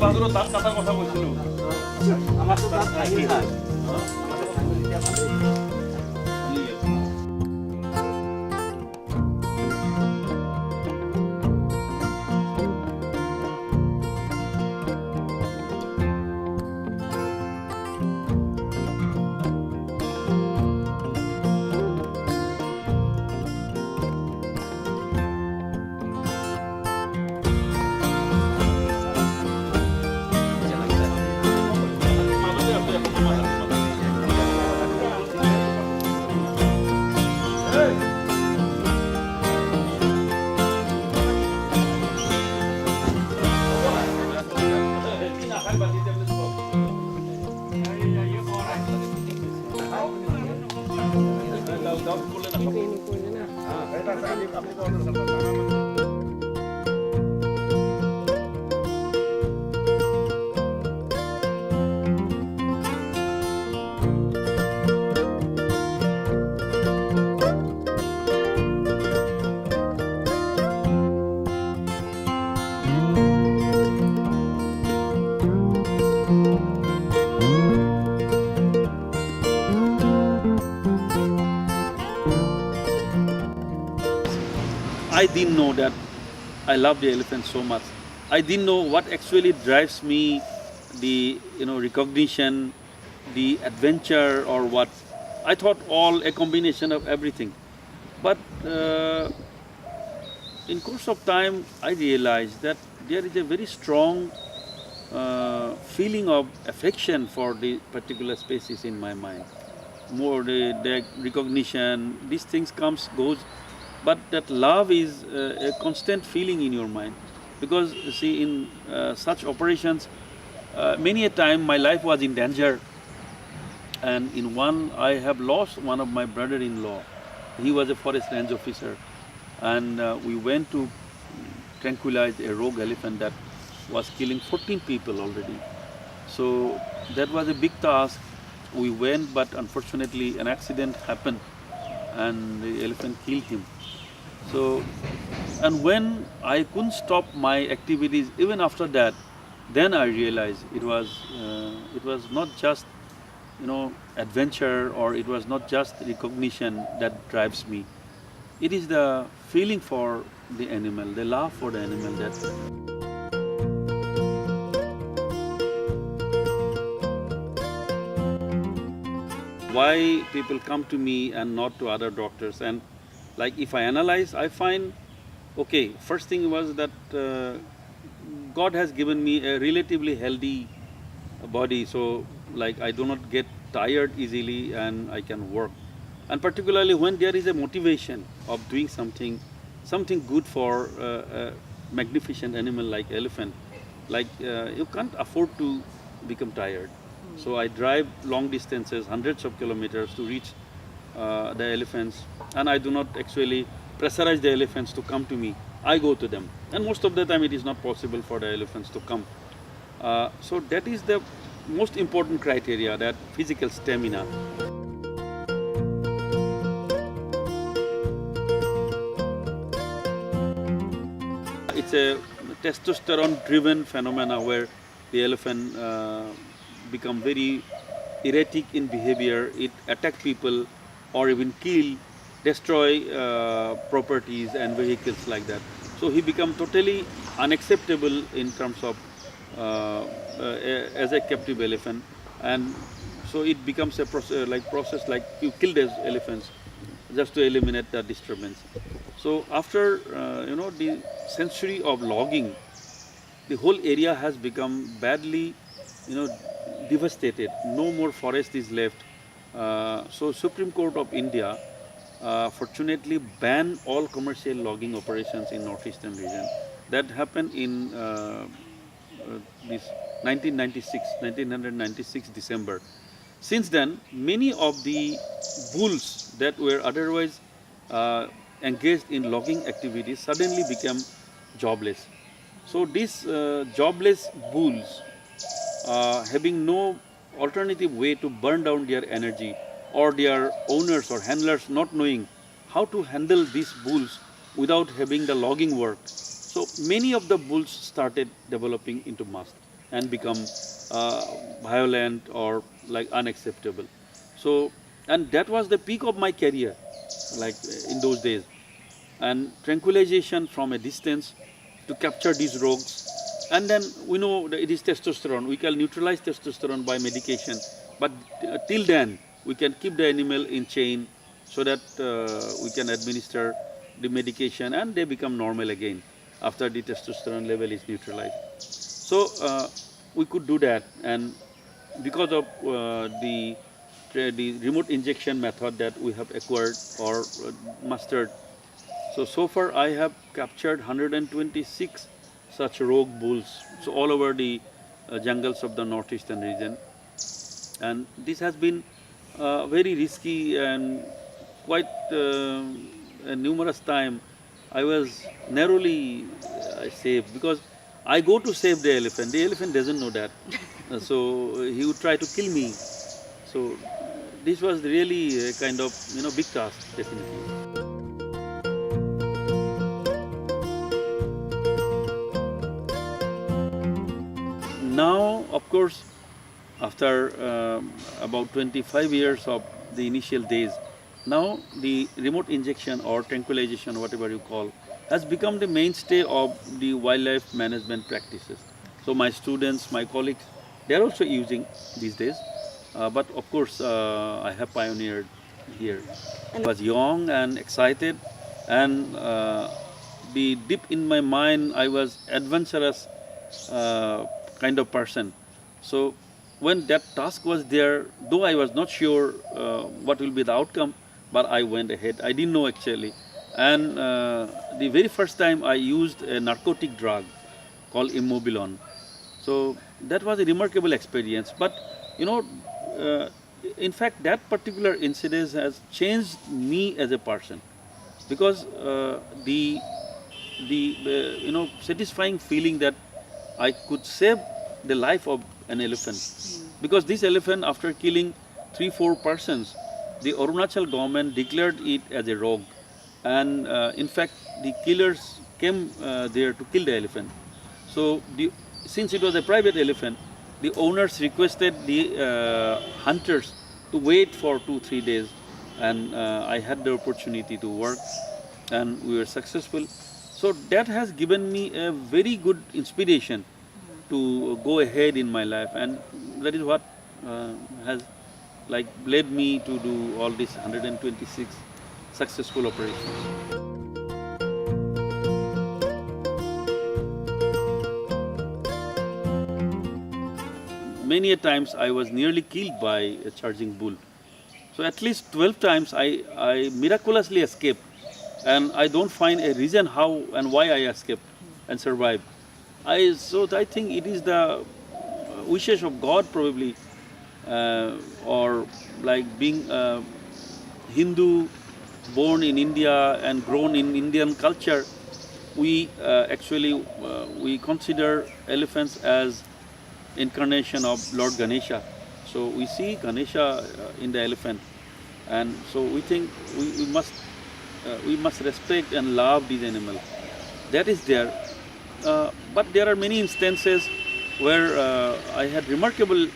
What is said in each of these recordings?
বাজাৰত দাঁত কাটাৰ কথা কৈছিলোঁ। আমাৰতো তাত ভাঙি যায়। আমাদের ভাঙি এতিয়া ভালেই। I didn't know that I love the elephant so much. I didn't know what actually drives me, the recognition, the adventure, or what. I thought all a combination of everything. But in course of time, I realized that there is a very strong feeling of affection for the particular species in my mind. More the recognition, these things goes, but that love is a constant feeling in your mind. Because you see, in such operations, many a time my life was in danger, and in one I have lost one of my brother-in-law. He was a forest range officer, and we went to tranquilize a rogue elephant that was killing 14 people already. So that was a big task. We went, but unfortunately an accident happened and the elephant killed him. So, and when I couldn't stop my activities even after that, then I realized it was not just adventure, or it was not just recognition that drives me. It is the feeling for the animal, the love for the animal that. Why people come to me and not to other doctors? And like if I analyze, I find, okay, first thing was that God has given me a relatively healthy body, so like I do not get tired easily and I can work. And particularly when there is a motivation of doing something good for a magnificent animal like elephant, like you can't afford to become tired. So I drive long distances, hundreds of kilometers to reach the elephants, and I do not actually pressurize the elephants to come to me. I go to them, and most of the time it is not possible for the elephants to come. So that is the most important criteria, that physical stamina. It's a testosterone-driven phenomena where the elephant become very erratic in behavior. It attack people or even kill, destroy properties and vehicles like that. So he become totally unacceptable in terms of as a captive elephant, and so it becomes a process like you kill those elephants just to eliminate the disturbance. So after the century of logging, the whole area has become badly devastated. No more forest is left. So Supreme Court of India fortunately banned all commercial logging operations in northeastern region. That happened in this 1996 December. Since then, many of the bulls that were otherwise engaged in logging activities suddenly became jobless. So these jobless bulls, having no alternative way to burn down their energy, or their owners or handlers not knowing how to handle these bulls without having the logging work. So many of the bulls started developing into mast. and become violent or like unacceptable. So, and that was the peak of my career, like in those days. And tranquilization from a distance to capture these rogues. And then we know that it is testosterone. We can neutralize testosterone by medication, but till then we can keep the animal in chain so that we can administer the medication and they become normal again after the testosterone level is neutralized. So we could do that, and because of the remote injection method that we have acquired or mastered, so far I have captured 126 such rogue bulls, so all over the jungles of the northeastern region, and this has been very risky and quite numerous time. I was narrowly saved because I go to save the elephant. The elephant doesn't know that, so he would try to kill me. So this was really a kind of big task, definitely. Now, of course, after about 25 years of the initial days, now the remote injection or tranquilization, whatever you call, has become the mainstay of the wildlife management practices. So my students, my colleagues, they are also using these days. But of course, I have pioneered here. I was young and excited, and the deep in my mind, I was adventurous kind of person. So when that task was there, though I was not sure what will be the outcome, but I went ahead. I didn't know actually. And the very first time I used a narcotic drug called immobilon. So that was a remarkable experience. But you know, uh, in fact, that particular incident has changed me as a person, because the satisfying feeling that I could save the life of an elephant, because this elephant, after killing 3-4 persons, the Arunachal government declared it as a rogue, and in fact the killers came there to kill the elephant. So since it was a private elephant, the owners requested the hunters to wait for 2-3 days, and I had the opportunity to work, and we were successful. So that has given me a very good inspiration to go ahead in my life, and that is what has like led me to do all these 126 successful operations. Many a times I was nearly killed by a charging bull. So at least 12 times I miraculously escaped, and I don't find a reason how and why I escaped and survived. So I think it is the wishes of God probably, or like being a Hindu born in India and grown in Indian culture. We we consider elephants as incarnation of Lord Ganesha. So we see Ganesha in the elephant, and so we think we must respect and love these animals. That is there, but there are many instances where I had remarkable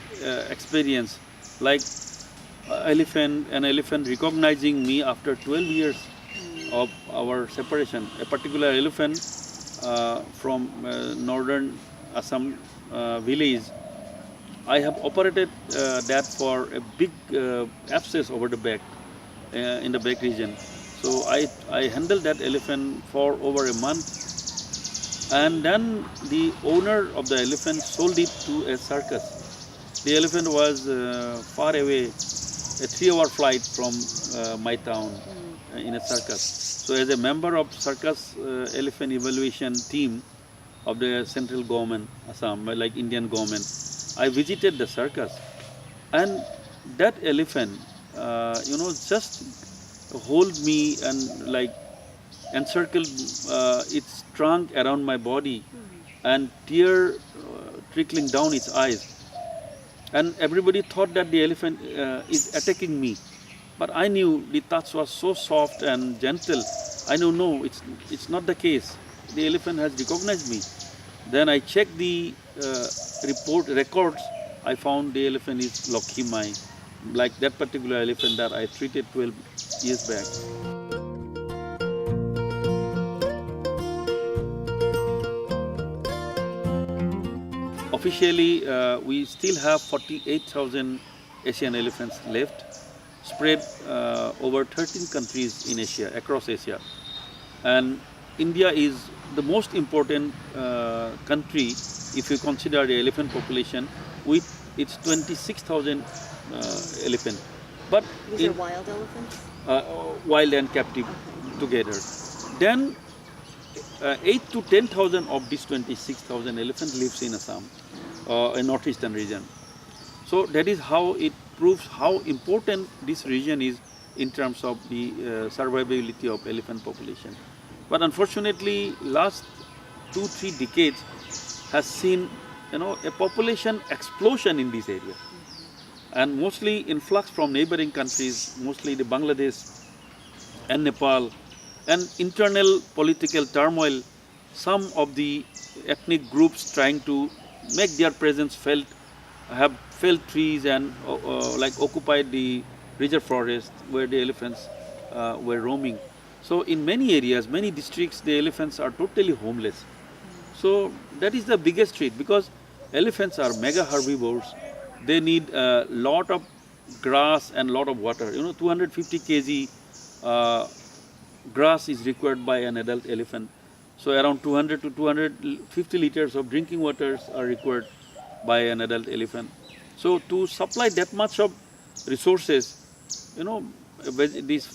experience, like an elephant recognizing me after 12 years of our separation. A particular elephant from northern Assam village. I have operated that for a big abscess over the back, in the back region. So I handled that elephant for over a month, and then the owner of the elephant sold it to a circus. The elephant was far away, a 3-hour flight from my town, in a circus. So as a member of circus elephant evaluation team of the central government, Assam, like Indian government, I visited the circus, and that elephant, just hold me and like encircled its trunk around my body, and tear trickling down its eyes. And everybody thought that the elephant is attacking me, but I knew the touch was so soft and gentle. I know, no, it's not the case. The elephant has recognized me. Then I checked the records, I found the elephant is Lokhimai, like that particular elephant that I treated 12 years back. Officially, we still have 48,000 Asian elephants left, spread over 13 countries in Asia, across Asia. And India is the most important country if you consider the elephant population with its 26,000 elephant. But These are wild elephants? wild and captive together. Then 8 to 10,000 of these 26,000 elephants lives in Assam, a northeastern region. So that is how it proves how important this region is in terms of the survivability of elephant population. But unfortunately, last 2-3 decades has seen a population explosion in this area, and mostly influx from neighboring countries, mostly the Bangladesh and Nepal, and internal political turmoil. Some of the ethnic groups trying to make their presence felt have felled trees and like occupied the reserve forest where the elephants were roaming. So in many areas, many districts, the elephants are totally homeless. So that is the biggest threat, because elephants are mega herbivores. They need a lot of grass and lot of water. 250 kg grass is required by an adult elephant. So around 200 to 250 liters of drinking waters are required by an adult elephant. So to supply that much of resources, this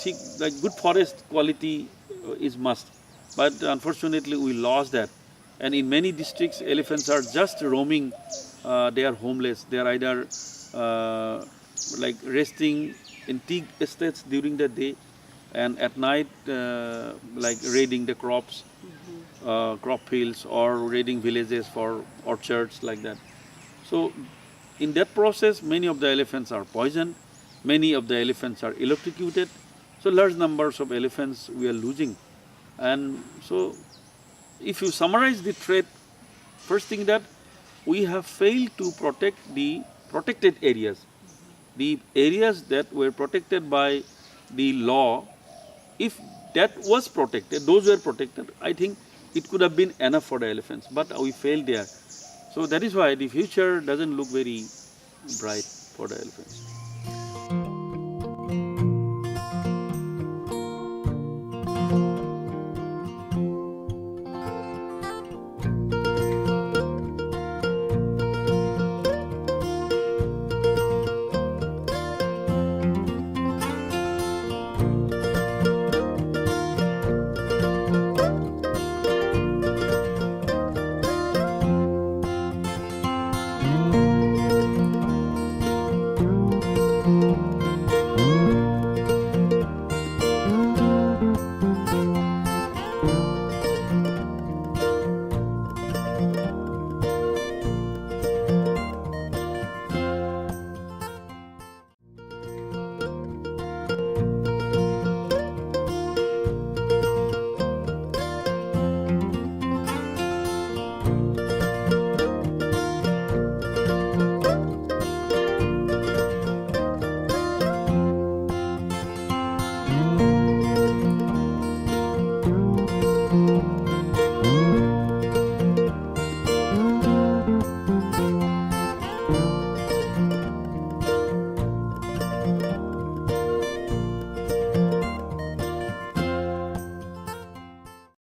thick, like good forest quality is must. But unfortunately, we lost that. And in many districts, elephants are just roaming. They are homeless. They are either like resting in tea estates during the day, and at night like raiding the crops, crop fields, or raiding villages for orchards, like that. So in that process, many of the elephants are poisoned, many of the elephants are electrocuted. So large numbers of elephants we are losing. And so if you summarize the threat, first thing that we have failed to protect the protected areas. The areas that were protected by the law, if that was protected, those were protected, I think it could have been enough for the elephants, but we failed there. So that is why the future doesn't look very bright for the elephants.